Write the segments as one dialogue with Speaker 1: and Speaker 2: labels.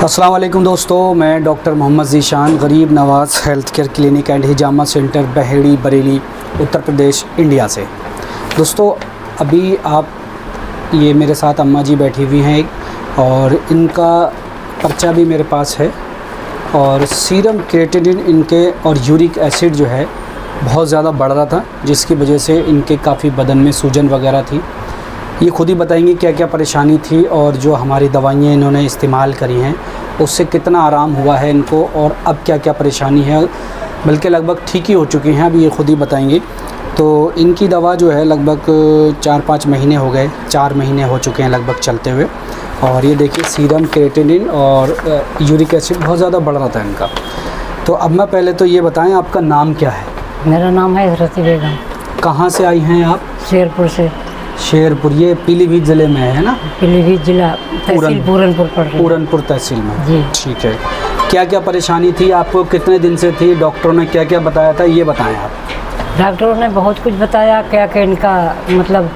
Speaker 1: अस्सलाम वालेकुम दोस्तों, मैं doctor Mohammad Zeeshan, Garib Nawaz health care clinic and Hijama centre, Baheri, Bareilly, Uttar Pradesh, India से। दोस्तों, अभी आप ये मेरे साथ अम्मा जी बैठी हुई हैं और इनका पर्चा भी मेरे पास है और सीरम क्रिएटिनिन इनके और यूरिक एसिड जो है बहुत ज़्यादा बढ़ रहा था, जिसकी वजह से इनके काफ़ी बदन में सूजन वगैरह थी। ये खुद ही बताएंगे क्या क्या परेशानी थी और जो हमारी दवाइयाँ इन्होंने इस्तेमाल करी हैं उससे कितना आराम हुआ है इनको और अब क्या क्या परेशानी है, बल्कि लगभग ठीक ही हो चुकी हैं, अभी ये खुद ही बताएंगे। तो इनकी दवा जो है लगभग 4-5 महीने हो गए, 4 महीने हो चुके हैं लगभग चलते हुए। और ये देखिए सीरम क्रिएटिनिन और यूरिक एसिड बहुत ज़्यादा बढ़ रहा था इनका। तो अब मैं पहले तो ये बताएं, आपका नाम क्या है?
Speaker 2: मेरा नाम है हजरती बेगम।
Speaker 1: कहाँ से आई हैं आप?
Speaker 2: शेरपुर से।
Speaker 1: शेरपुर, ये पीलीभीत ज़िले में है ना?
Speaker 2: पीलीभीत जिला, तहसील पूरनपुर पड़ रही है।
Speaker 1: पूरनपुर तहसील में
Speaker 2: जी।
Speaker 1: ठीक है। क्या क्या परेशानी थी आपको, कितने दिन से थी, डॉक्टरों ने क्या क्या बताया था, ये बताएं आप।
Speaker 2: डॉक्टरों ने बहुत कुछ बताया, क्या क्या इनका मतलब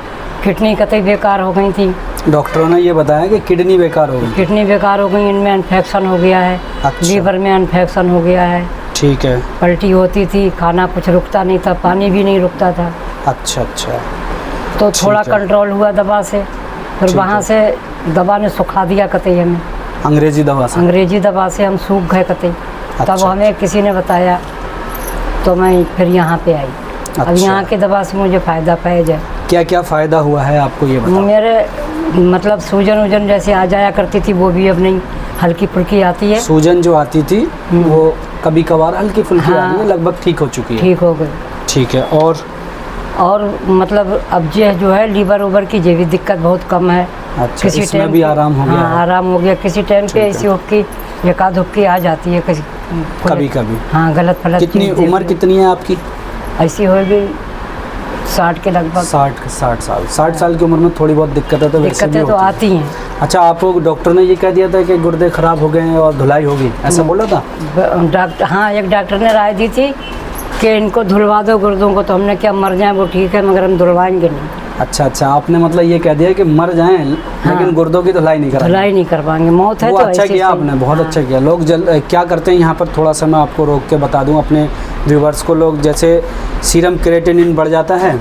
Speaker 2: किडनी कतई बेकार हो गई थी।
Speaker 1: डॉक्टरों ने ये बताया कि किडनी बेकार हो गई?
Speaker 2: किडनी बेकार हो गई, इनमें इन्फेक्शन हो गया है।
Speaker 1: अच्छा।
Speaker 2: लीवर में इन्फेक्शन हो गया है।
Speaker 1: ठीक है।
Speaker 2: पलटी होती थी, खाना कुछ रुकता नहीं था, पानी भी नहीं रुकता था।
Speaker 1: अच्छा अच्छा।
Speaker 2: तो थोड़ा
Speaker 1: ठीक है।
Speaker 2: कंट्रोल हुआ दवा से, फिर
Speaker 1: ठीक
Speaker 2: वहाँ
Speaker 1: है।
Speaker 2: से दवा ने सुखा दिया कतई हमें।
Speaker 1: अंग्रेजी दवा से?
Speaker 2: अंग्रेजी दवा से हम सूख गए कतई। तब
Speaker 1: अच्छा।
Speaker 2: हमें किसी ने बताया तो मैं फिर यहाँ पे आई। अब
Speaker 1: अच्छा।
Speaker 2: यहाँ की दवा से मुझे फ़ायदा पैज है।
Speaker 1: क्या क्या फ़ायदा हुआ है आपको, ये बताओ।
Speaker 2: मेरे मतलब सूजन वूजन जैसे आ जाया करती थी वो भी अब नहीं, हल्की फुल्की आती है।
Speaker 1: सूजन जो आती थी वो कभी कभार हल्की फुल्की
Speaker 2: हाँ।
Speaker 1: आ रही है, लगभग ठीक हो चुकी है?
Speaker 2: ठीक हो गई।
Speaker 1: ठीक है।
Speaker 2: और मतलब अब जो है लीवर ओवर की जो भी दिक्कत बहुत कम है।
Speaker 1: अच्छा, इसमें भी आराम हो गया?
Speaker 2: हाँ, आराम हो गया। किसी टाइम पे ऐसी हुक्की, एक आध हुक्की आ जाती है
Speaker 1: कभी कभी।
Speaker 2: हाँ, गलत फलत।
Speaker 1: कितनी उम्र कितनी है आपकी?
Speaker 2: ऐसी हो गई 60 के लगभग।
Speaker 1: 60 साल। 60 साल की उम्र में थोड़ी बहुत दिक्कतें तो वैसे भी
Speaker 2: दिक्कतें तो
Speaker 1: होती हैं।
Speaker 2: आती हैं।
Speaker 1: अच्छा, आपको डॉक्टर ने ये कह दिया था कि गुर्दे खराब हो गए हैं और धुलाई होगी, ऐसा बोला था?
Speaker 2: डॉक्टर, हाँ, एक डॉक्टर ने राय दी थी कि इनको धुलवा दो गुर्दों को। तो हमने क्या, मर जाए वो ठीक है मगर हम धुलवाएंगे नहीं।
Speaker 1: अच्छा अच्छा, आपने मतलब ये कह दिया कि मर जाएं लेकिन गुर्दों की धुलाई नहीं कराएंगे?
Speaker 2: धुलाई नहीं करवाएंगे, मौत है
Speaker 1: वो
Speaker 2: तो
Speaker 1: अच्छा
Speaker 2: ऐसे
Speaker 1: किया
Speaker 2: सही।
Speaker 1: आपने, बहुत
Speaker 2: हाँ।
Speaker 1: अच्छा किया। लोग क्या करते हैं यहाँ पर, थोड़ा सा मैं आपको रोक के बता दूँ अपने व्यूवर्स को। लोग जैसे सीरम क्रिएटिनिन बढ़ जाता है,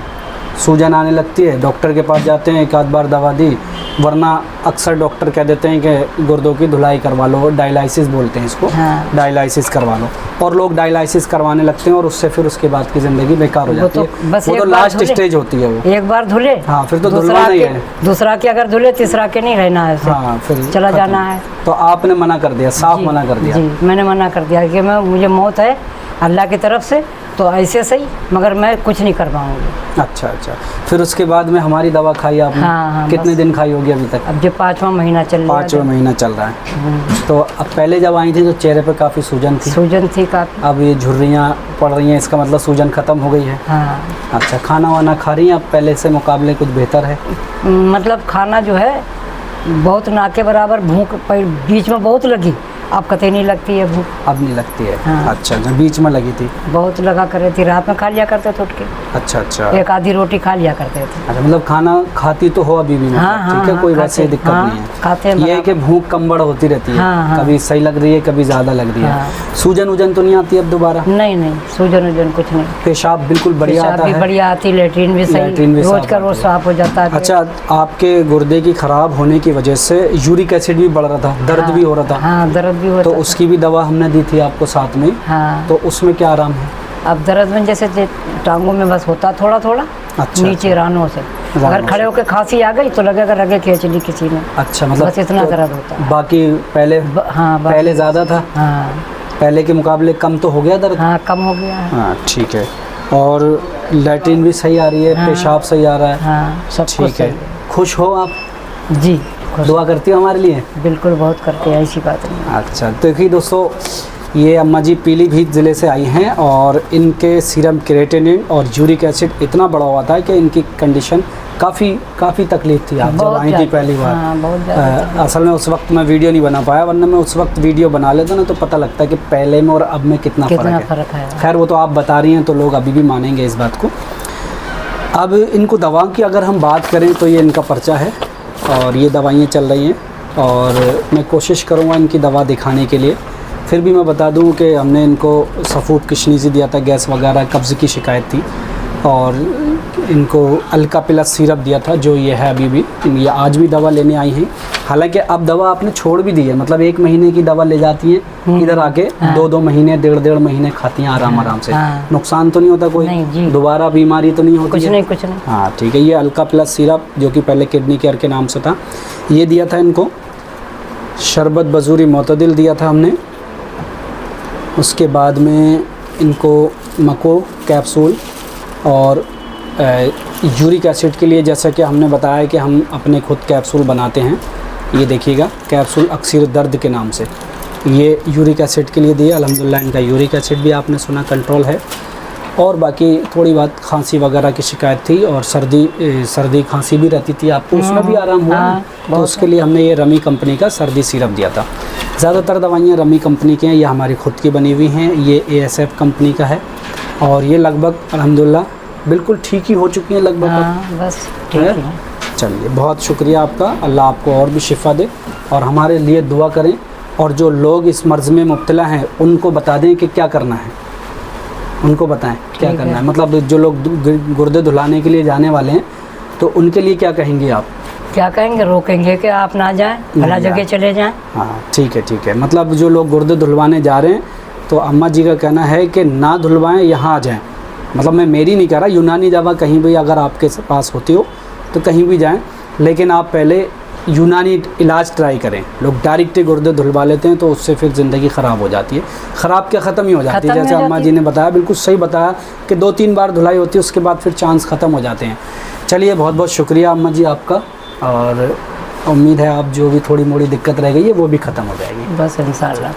Speaker 1: सूजन आने लगती है, डॉक्टर के पास जाते हैं, एक आध बार दवा दी, वरना अक्सर डॉक्टर कह देते हैं कि गुर्दों की धुलाई करवा लो, डायलाइसिस बोलते हैं इसको।
Speaker 2: हाँ।
Speaker 1: डायलाइसिस करवा लो, और लोग डायलाइसिस करवाने लगते हैं और उससे फिर उसके बाद की ज़िंदगी बेकार हो जाती है।
Speaker 2: बस
Speaker 1: वो
Speaker 2: एक
Speaker 1: तो
Speaker 2: बार
Speaker 1: लास्ट
Speaker 2: धुले।
Speaker 1: स्टेज होती है वो।
Speaker 2: एक बार धुले,
Speaker 1: हाँ, फिर तो
Speaker 2: दूसरा
Speaker 1: धुलवाना ही
Speaker 2: के-
Speaker 1: है।
Speaker 2: दूसरा के अगर धुले, तीसरा के नहीं रहना है,
Speaker 1: हाँ, फिर
Speaker 2: चला
Speaker 1: खत्म।
Speaker 2: जाना है।
Speaker 1: तो आपने मना कर दिया, साफ
Speaker 2: जी,
Speaker 1: मना कर दिया?
Speaker 2: जी, मैंने मना कर दिया कि मुझे मौत है अल्लाह की तरफ से, तो ऐसे सही, मगर मैं कुछ नहीं करवाऊंगी।
Speaker 1: अच्छा अच्छा। फिर उसके बाद में हमारी दवा खाई आपने?
Speaker 2: हाँ,
Speaker 1: कितने
Speaker 2: बस।
Speaker 1: दिन खाई होगी अभी तक?
Speaker 2: अब जो 5वां महीना चल रहा है।
Speaker 1: 5वां महीना चल रहा है। तो अब पहले जब आई थी तो चेहरे पे काफ़ी सूजन थी,
Speaker 2: सूजन थी काफ़ी।
Speaker 1: अब ये झुर्रियाँ पड़ रही हैं, इसका मतलब सूजन ख़त्म हो गई है?
Speaker 2: हाँ,
Speaker 1: अच्छा, खाना वाना खा रही हैं अब पहले से मुकाबले कुछ बेहतर है?
Speaker 2: मतलब खाना जो है बहुत ना के बराबर, भूख बीच में बहुत लगी, अब कतई नहीं लगती है भूख।
Speaker 1: अब नहीं लगती है?
Speaker 2: हाँ।
Speaker 1: अच्छा, जो बीच में लगी थी?
Speaker 2: बहुत लगा करे थी, रात में खा लिया करते थे उठ के,
Speaker 1: अच्छा अच्छा।
Speaker 2: एक आधी रोटी खा लिया करते थे।
Speaker 1: अच्छा, मतलब खाना खाती तो हो अभी भी? मतलब
Speaker 2: हाँ, हाँ,
Speaker 1: ठीक है,
Speaker 2: हाँ,
Speaker 1: कोई वैसे
Speaker 2: खाते-
Speaker 1: दिक्कत
Speaker 2: हाँ,
Speaker 1: नहीं है?
Speaker 2: खाते हैं
Speaker 1: ये है
Speaker 2: बराबर।
Speaker 1: कि भूख कम बढ़ होती रहती है।
Speaker 2: हाँ, हाँ।
Speaker 1: कभी सही लग रही है, कभी ज़्यादा लग रही है।
Speaker 2: हाँ।
Speaker 1: सूजन वूजन तो नहीं आती अब दोबारा?
Speaker 2: नहीं नहीं, सूजन वूजन कुछ नहीं।
Speaker 1: पेशाब बिल्कुल बढ़िया
Speaker 2: पेशाब
Speaker 1: आता
Speaker 2: भी
Speaker 1: है?
Speaker 2: बढ़िया आती, लेटरिन भी
Speaker 1: लैट्रिन भी
Speaker 2: सही, रोज
Speaker 1: साफ
Speaker 2: का रोज
Speaker 1: आती है।
Speaker 2: साफ हो जाता है।
Speaker 1: अच्छा, आपके गुर्दे की ख़राब होने की वजह से यूरिक एसिड भी बढ़ रहा था, दर्द भी हो रहा था?
Speaker 2: हाँ, दर्द भी होता
Speaker 1: तो
Speaker 2: था।
Speaker 1: उसकी भी दवा हमने दी थी आपको साथ में,
Speaker 2: हाँ,
Speaker 1: तो उसमें क्या आराम है?
Speaker 2: अब दर्द में जैसे टांगों में बस होता थोड़ा थोड़ा,
Speaker 1: अच्छा,
Speaker 2: नीचे रानों से।
Speaker 1: रानों
Speaker 2: अगर खड़े
Speaker 1: से।
Speaker 2: होकर खांसी आ गई तो लगेगा रगे खींच ली किसी ने।
Speaker 1: अच्छा, मतलब
Speaker 2: बस इतना
Speaker 1: तो
Speaker 2: दर्द होता है।
Speaker 1: बाकी पहले
Speaker 2: हाँ,
Speaker 1: पहले ज़्यादा था?
Speaker 2: हाँ,
Speaker 1: पहले के मुकाबले कम तो हो गया दर्द?
Speaker 2: हाँ, कम हो गया है।
Speaker 1: हाँ, ठीक है। और लैट्रिन भी सही आ रही है?
Speaker 2: हाँ।
Speaker 1: पेशाब सही आ रहा है?
Speaker 2: हाँ, सब कुछ
Speaker 1: ठीक है।
Speaker 2: सही
Speaker 1: खुश हो आप?
Speaker 2: जी, खुश।
Speaker 1: दुआ करती हो हमारे लिए?
Speaker 2: बिल्कुल, बहुत करते हैं, ऐसी बात नहीं।
Speaker 1: अच्छा, तो देखिए दोस्तों, ये अम्मा जी पीलीभीत ज़िले से आई हैं और इनके सीरम क्रिएटिनिन और यूरिक एसिड इतना बढ़ा हुआ था कि इनकी कंडीशन काफ़ी तकलीफ थी। आप जब
Speaker 2: बहुत
Speaker 1: आई थी
Speaker 2: ज़्यादा।
Speaker 1: पहली बार?
Speaker 2: हाँ, बहुत ज़्यादा।
Speaker 1: असल में उस वक्त मैं वीडियो नहीं बना पाया, वरना मैं उस वक्त वीडियो बना लेता ना तो पता लगता है कि पहले में और अब में कितना फ़र्क है। खैर, वो तो आप बता रही हैं तो लोग अभी भी मानेंगे इस बात को। अब इनको दवा की अगर हम बात करें तो ये इनका पर्चा है और ये दवाइयाँ चल रही हैं और मैं कोशिश करूँगा इनकी दवा दिखाने के लिए। फिर भी मैं बता दूं कि हमने इनको सफूट किशनीज़ी दिया था, गैस वगैरह कब्ज़ की शिकायत थी, और इनको अल्का प्लस सिरप दिया था जो ये है अभी भी। ये आज भी दवा लेने आई हैं, हालांकि अब दवा आपने छोड़ भी दी है, मतलब 1 महीने की दवा ले जाती हैं, इधर आके 2-2 महीने 1.5 महीने खाती हैं आराम से। नुकसान तो नहीं होता कोई, दोबारा बीमारी तो नहीं होती?
Speaker 2: कुछ नहीं, कुछ नहीं।
Speaker 1: हाँ ठीक है। ये अल्का प्लस सिरप जो कि पहले किडनी केयर के नाम से था, ये दिया था इनको। शरबत बजूरी मोतदिल दिया था हमने। उसके बाद में इनको मको कैप्सूल और यूरिक एसिड के लिए, जैसा कि हमने बताया कि हम अपने खुद कैप्सूल बनाते हैं, ये देखिएगा कैप्सूल अक्सर दर्द के नाम से, ये यूरिक एसिड के लिए दिए। अल्हम्दुलिल्लाह इनका यूरिक एसिड भी आपने सुना कंट्रोल है। और बाकी थोड़ी बात खांसी वगैरह की शिकायत थी और सर्दी खांसी भी रहती थी आपको, उसमें भी आराम हुआ। तो उसके लिए हमने ये रमी कंपनी का सर्दी सिरप दिया था। ज़्यादातर दवाइयाँ रमी कंपनी की हैं, ये हमारी खुद की बनी हुई हैं। ये ASF कंपनी का है और ये लगभग अल्हम्दुलिल्लाह बिल्कुल ठीक ही हो चुकी हैं लगभग।
Speaker 2: बस ठीक है।
Speaker 1: चलिए, बहुत शुक्रिया आपका, अल्लाह आपको और भी शिफा दे और हमारे लिए दुआ करें। और जो लोग इस मर्ज़ में मुब्तला हैं उनको बता दें कि क्या करना है, उनको बताएं क्या करना है। मतलब जो लोग गुर्दे धुलाने के लिए जाने वाले हैं तो उनके लिए क्या कहेंगे आप?
Speaker 2: क्या कहेंगे, रोकेंगे कि आप ना जाएं, भला जगह चले जाएं।
Speaker 1: हाँ ठीक है। मतलब जो लोग गुर्दे धुलवाने जा रहे हैं तो अम्मा जी का कहना है कि ना धुलवाएं, यहाँ आ जाएं। मतलब मैं मेरी नहीं कह रहा, यूनानी दवा कहीं भी अगर आपके पास होती हो तो कहीं भी जाएं, लेकिन आप पहले यूनानी इलाज ट्राई करें। लोग डायरेक्ट ही गुर्दे धुलवा लेते हैं तो उससे फिर ज़िंदगी ख़राब हो जाती है। ख़राब क्या, ख़त्म ही हो जाती है। जैसे अम्मा जी ने बताया, बिल्कुल सही बताया कि 2-3 बार धुलाई होती है, उसके बाद फिर चांस ख़त्म हो जाते हैं। चलिए, बहुत बहुत शुक्रिया अम्मा जी आपका, और उम्मीद है आप जो भी थोड़ी मोड़ी दिक्कत रह गई है वो भी ख़त्म हो जाएगी।
Speaker 2: बस इंशाअल्लाह।